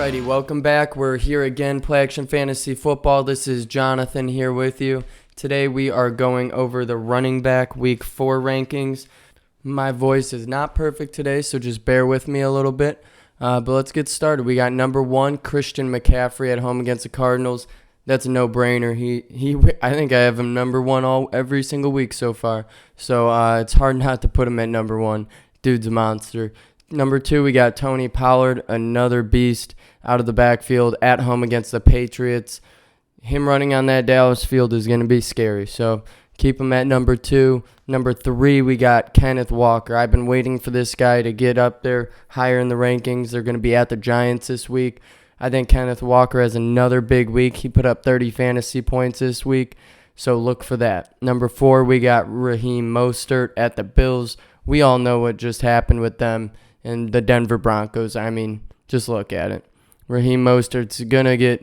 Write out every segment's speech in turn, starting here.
Alrighty, welcome back. We're here again, Play Action Fantasy Football. This is Jonathan here with you. Today we are going over the running back week 4 rankings. My voice is not perfect today, so just bear with me a little bit. But let's get started. We got number 1, Christian McCaffrey at home against the Cardinals. That's a no-brainer. I think I have him number 1 every single week so far. So it's hard not to put him at number 1. Dude's a monster. Number 2, we got Tony Pollard, another beast out of the backfield at home against the Patriots. Him running on that Dallas field is going to be scary, so keep him at number 2. Number 3, we got Kenneth Walker. I've been waiting for this guy to get up there higher in the rankings. They're going to be at the Giants this week. I think Kenneth Walker has another big week. He put up 30 fantasy points this week, so look for that. Number 4, we got Raheem Mostert at the Bills. We all know what just happened with them and the Denver Broncos. I mean, just look at it. Raheem Mostert's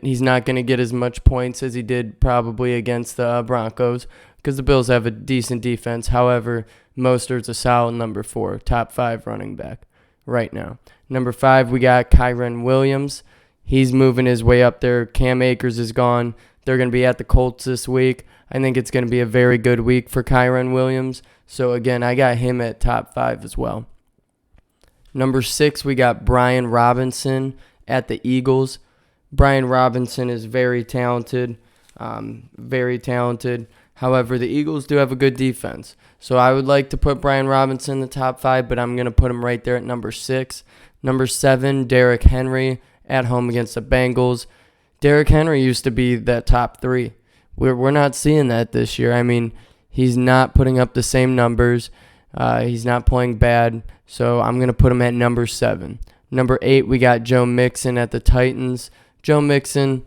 he's not going to get as much points as he did probably against the Broncos because the Bills have a decent defense. However, Mostert's a solid number 4, top 5 running back right now. Number 5, we got Kyren Williams. He's moving his way up there. Cam Akers is gone. They're going to be at the Colts this week. I think it's going to be a very good week for Kyren Williams. So, again, I got him at top 5 as well. Number 6, we got Brian Robinson at the Eagles. Brian Robinson is very talented, However, the Eagles do have a good defense. So I would like to put Brian Robinson in the top 5, but I'm going to put him right there at number 6. Number 7, Derrick Henry at home against the Bengals. Derrick Henry used to be that top 3. We're not seeing that this year. I mean, he's not putting up the same numbers. He's not playing bad, so I'm going to put him at number 7. Number 8, we got Joe Mixon at the Titans. Joe Mixon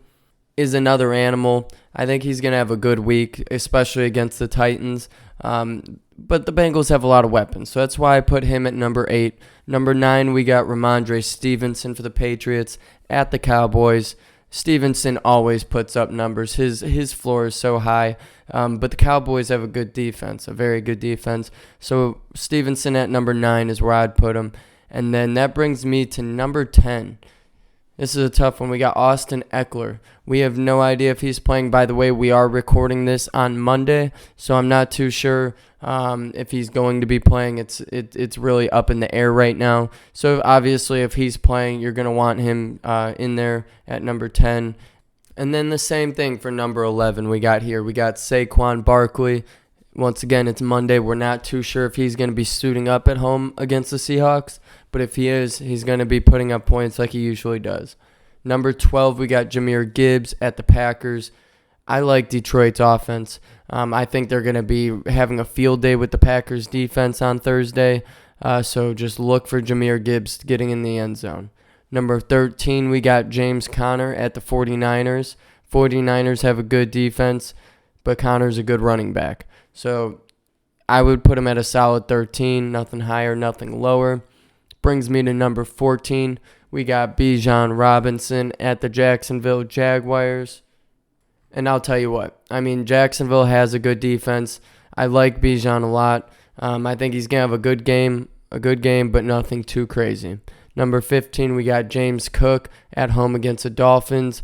is another animal. I think he's going to have a good week, especially against the Titans. But the Bengals have a lot of weapons, so that's why I put him at number 8. Number 9, we got Ramondre Stevenson for the Patriots at the Cowboys. Stevenson always puts up numbers. His floor is so high. But the Cowboys have a good defense, a very good defense. So Stevenson at number 9 is where I'd put him. And then that brings me to number 10. This is a tough one. We got Austin Eckler. We have no idea if he's playing. By the way, we are recording this on Monday, so I'm not too sure if he's going to be playing. It's really up in the air right now. So obviously, if he's playing, you're going to want him in there at number 10. And then the same thing for number 11 we got here. We got Saquon Barkley. Once again, it's Monday. We're not too sure if he's going to be suiting up at home against the Seahawks. But if he is, he's going to be putting up points like he usually does. Number 12, we got Jahmyr Gibbs at the Packers. I like Detroit's offense. I think they're going to be having a field day with the Packers defense on Thursday. So just look for Jahmyr Gibbs getting in the end zone. Number 13, we got James Conner at the 49ers. 49ers have a good defense, but Conner's a good running back. So I would put him at a solid 13, nothing higher, nothing lower. Brings me to number 14. We got Bijan Robinson at the Jacksonville Jaguars. And I'll tell you what, I mean, Jacksonville has a good defense. I like Bijan a lot. I think he's going to have a good game, but nothing too crazy. Number 15, we got James Cook at home against the Dolphins.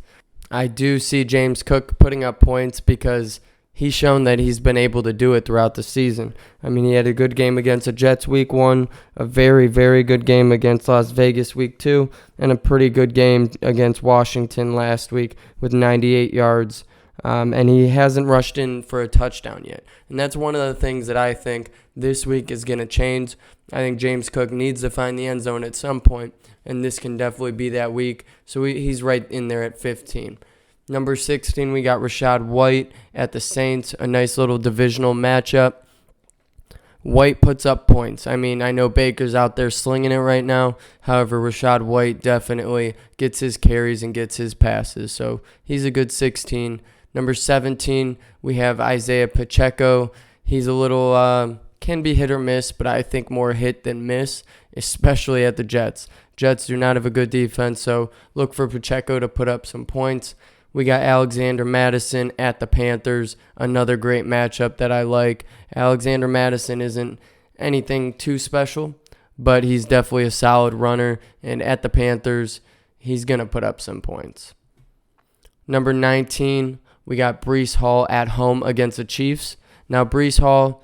I do see James Cook putting up points because he's shown that he's been able to do it throughout the season. I mean, he had a good game against the Jets week 1, a very, very good game against Las Vegas week 2, and a pretty good game against Washington last week with 98 yards. And he hasn't rushed in for a touchdown yet. And that's one of the things that I think this week is going to change. I think James Cook needs to find the end zone at some point, and this can definitely be that week. So he's right in there at 15. Number 16, we got Rachaad White at the Saints, a nice little divisional matchup. White puts up points. I mean, I know Baker's out there slinging it right now. However, Rachaad White definitely gets his carries and gets his passes. So he's a good 16. Number 17, we have Isaiah Pacheco. He's a little, can be hit or miss, but I think more hit than miss, especially at the Jets. Jets do not have a good defense, so look for Pacheco to put up some points. We got Alexander Mattison at the Panthers, another great matchup that I like. Alexander Mattison isn't anything too special, but he's definitely a solid runner. And at the Panthers, he's going to put up some points. Number 19, we got Breece Hall at home against the Chiefs. Now, Breece Hall,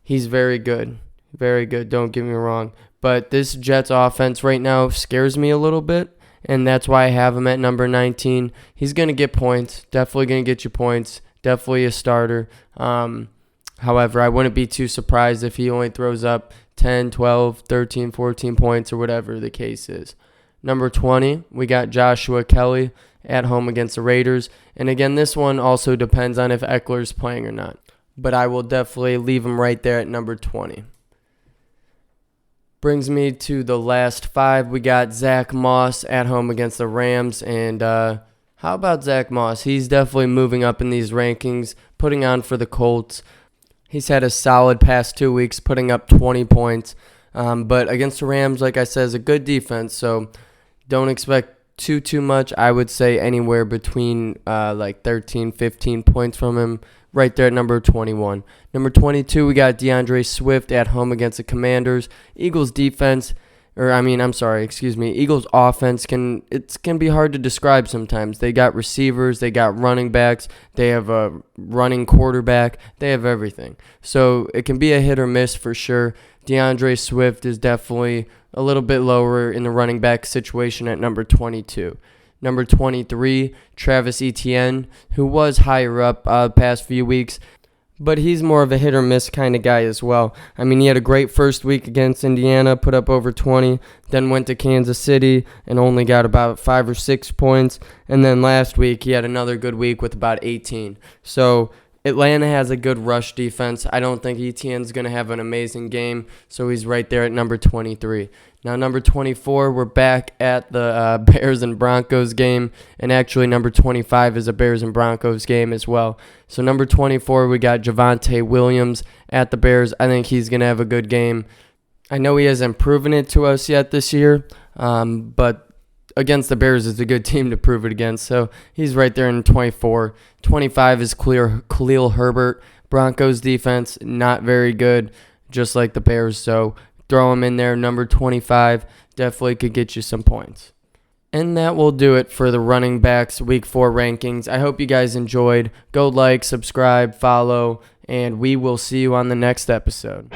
he's very good. Very good, don't get me wrong. But this Jets offense right now scares me a little bit, and that's why I have him at number 19. He's going to get points. Definitely going to get you points. Definitely a starter. However, I wouldn't be too surprised if he only throws up 10, 12, 13, 14 points or whatever the case is. Number 20, we got Joshua Kelly at home against the Raiders. And again, this one also depends on if Eckler's playing or not. But I will definitely leave him right there at number 20. Brings me to the last 5. We got Zach Moss at home against the Rams. And how about Zach Moss? He's definitely moving up in these rankings, putting on for the Colts. He's had a solid past 2 weeks, putting up 20 points. But against the Rams, like I said, is a good defense. So don't expect too much. I would say anywhere between 13, 15 points from him. Right there at number 21. Number 22, we got DeAndre Swift at home against the Commanders. Eagles offense can be hard to describe sometimes. They got receivers, they got running backs, they have a running quarterback, they have everything. So it can be a hit or miss for sure. DeAndre Swift is definitely a little bit lower in the running back situation at number 22. Number 23, Travis Etienne, who was higher up past few weeks, but he's more of a hit or miss kind of guy as well. I mean, he had a great first week against Indiana, put up over 20, then went to Kansas City and only got about 5 or 6 points, and then last week he had another good week with about 18. So Atlanta has a good rush defense. I don't think Etienne's going to have an amazing game, so he's right there at number 23. Now, number 24, we're back at the Bears and Broncos game, and actually number 25 is a Bears and Broncos game as well. So number 24, we got Javonte Williams at the Bears. I think he's going to have a good game. I know he hasn't proven it to us yet this year, but against the Bears is a good team to prove it against. So he's right there in 24. 25 is Khalil Herbert. Broncos defense, not very good, just like the Bears. So throw him in there, number 25. Definitely could get you some points. And that will do it for the running backs week 4 rankings. I hope you guys enjoyed. Go like, subscribe, follow, and we will see you on the next episode.